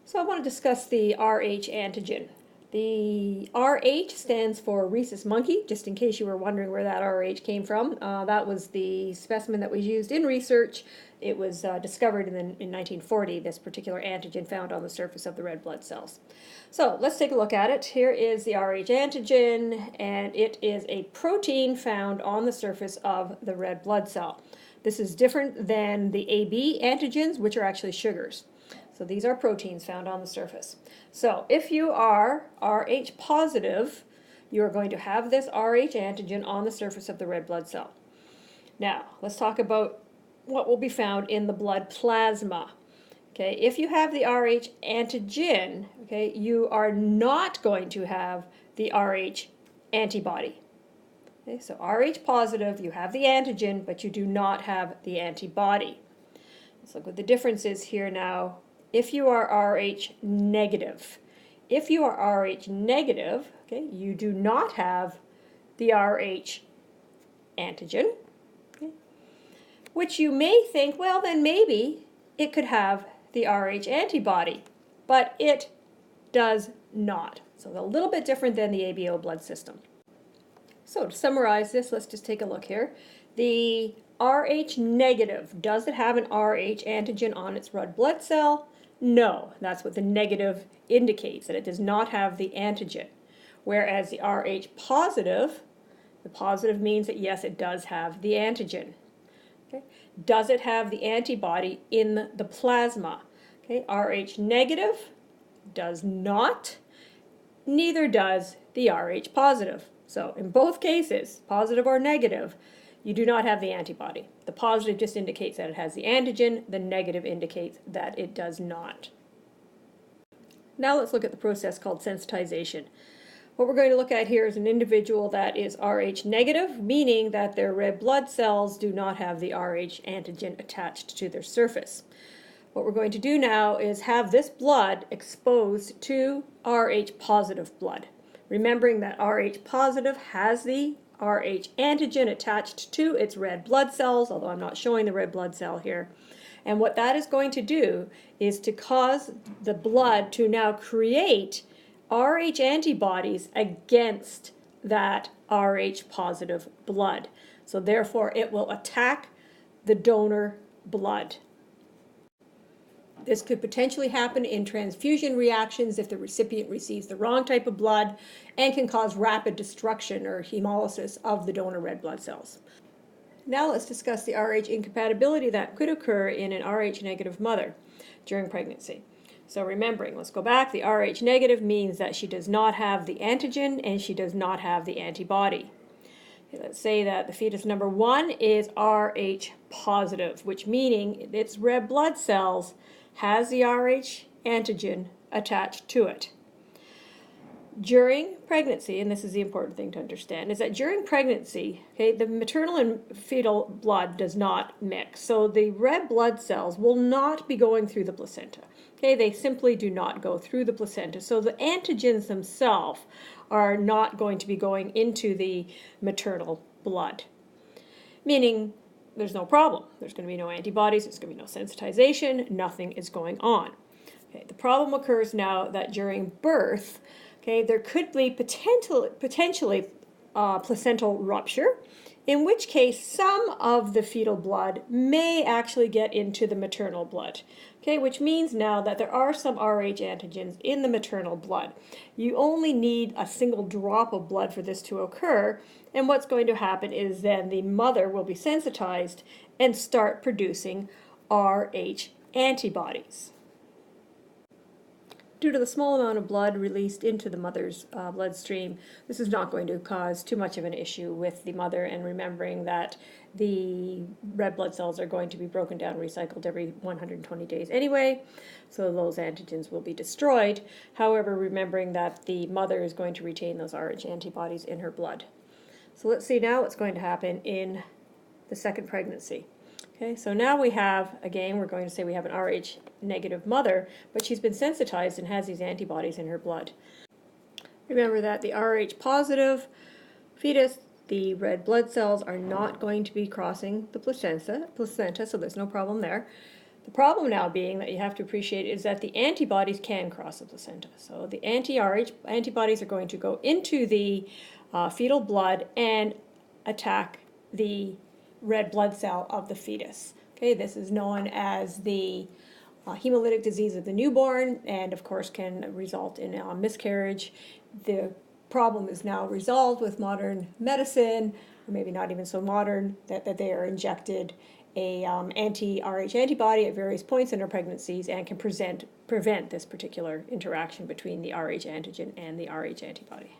So I want to discuss the Rh antigen. The Rh stands for rhesus monkey, just in case you were wondering where that Rh came from. That was the specimen that was used in research. It was discovered in 1940, this particular antigen found on the surface of the red blood cells. So let's take a look at it. Here is the Rh antigen, and it is a protein found on the surface of the red blood cell. This is different than the AB antigens, which are actually sugars. So these are proteins found on the surface. So if you are Rh positive, you are going to have this Rh antigen on the surface of the red blood cell. Now, let's talk about what will be found in the blood plasma. Okay, if you have the Rh antigen, okay, you are not going to have the Rh antibody. Okay, so Rh positive, you have the antigen, but you do not have the antibody. Let's look what the difference is here now. If you are Rh negative, okay, you do not have the Rh antigen, okay, which you may think, well, then maybe it could have the Rh antibody, but it does not. So it's a little bit different than the ABO blood system. So to summarize this, let's just take a look here. The Rh negative, does it have an Rh antigen on its red blood cell? No, that's what the negative indicates, that it does not have the antigen. Whereas the Rh positive, the positive means that yes, it does have the antigen. Okay. Does it have the antibody in the plasma? Okay. Rh negative does not, neither does the Rh positive. So in both cases, positive or negative, you do not have the antibody. The positive just indicates that it has the antigen, the negative indicates that it does not. Now let's look at the process called sensitization. What we're going to look at here is an individual that is Rh negative, meaning that their red blood cells do not have the Rh antigen attached to their surface. What we're going to do now is have this blood exposed to Rh positive blood. Remembering that Rh positive has the Rh antigen attached to its red blood cells, although I'm not showing the red blood cell here. And what that is going to do is to cause the blood to now create Rh antibodies against that Rh positive blood. So therefore it will attack the donor blood. This could potentially happen in transfusion reactions if the recipient receives the wrong type of blood and can cause rapid destruction or hemolysis of the donor red blood cells. Now let's discuss the Rh incompatibility that could occur in an Rh negative mother during pregnancy. So remembering, let's go back, the Rh negative means that she does not have the antigen and she does not have the antibody. Okay, let's say that the fetus number 1 is Rh positive, which meaning its red blood cells has the Rh antigen attached to it. During pregnancy, and this is the important thing to understand, is that during pregnancy, okay, the maternal and fetal blood does not mix. So the red blood cells will not be going through the placenta. Okay, they simply do not go through the placenta. So the antigens themselves are not going to be going into the maternal blood, meaning there's no problem. There's going to be no antibodies, there's going to be no sensitization, nothing is going on. Okay, the problem occurs now that during birth, okay, there could be potentially placental rupture, in which case some of the fetal blood may actually get into the maternal blood. Okay, which means now that there are some Rh antigens in the maternal blood. You only need a single drop of blood for this to occur, and what's going to happen is then the mother will be sensitized and start producing Rh antibodies. Due to the small amount of blood released into the mother's bloodstream, this is not going to cause too much of an issue with the mother, and remembering that the red blood cells are going to be broken down and recycled every 120 days anyway, so those antigens will be destroyed. However, remembering that the mother is going to retain those Rh antibodies in her blood. So let's see now what's going to happen in the second pregnancy. Okay, so now we have, again, we're going to say we have an Rh negative mother, but she's been sensitized and has these antibodies in her blood. Remember that the Rh positive fetus, the red blood cells are not going to be crossing the placenta, so there's no problem there. The problem now being that you have to appreciate is that the antibodies can cross the placenta. So the anti-RH antibodies are going to go into the fetal blood and attack the red blood cell of the fetus. Okay, this is known as the hemolytic disease of the newborn, and of course can result in a miscarriage. The problem is now resolved with modern medicine, or maybe not even so modern, that they are injected a anti-RH antibody at various points in our pregnancies and can prevent this particular interaction between the RH antigen and the RH antibody.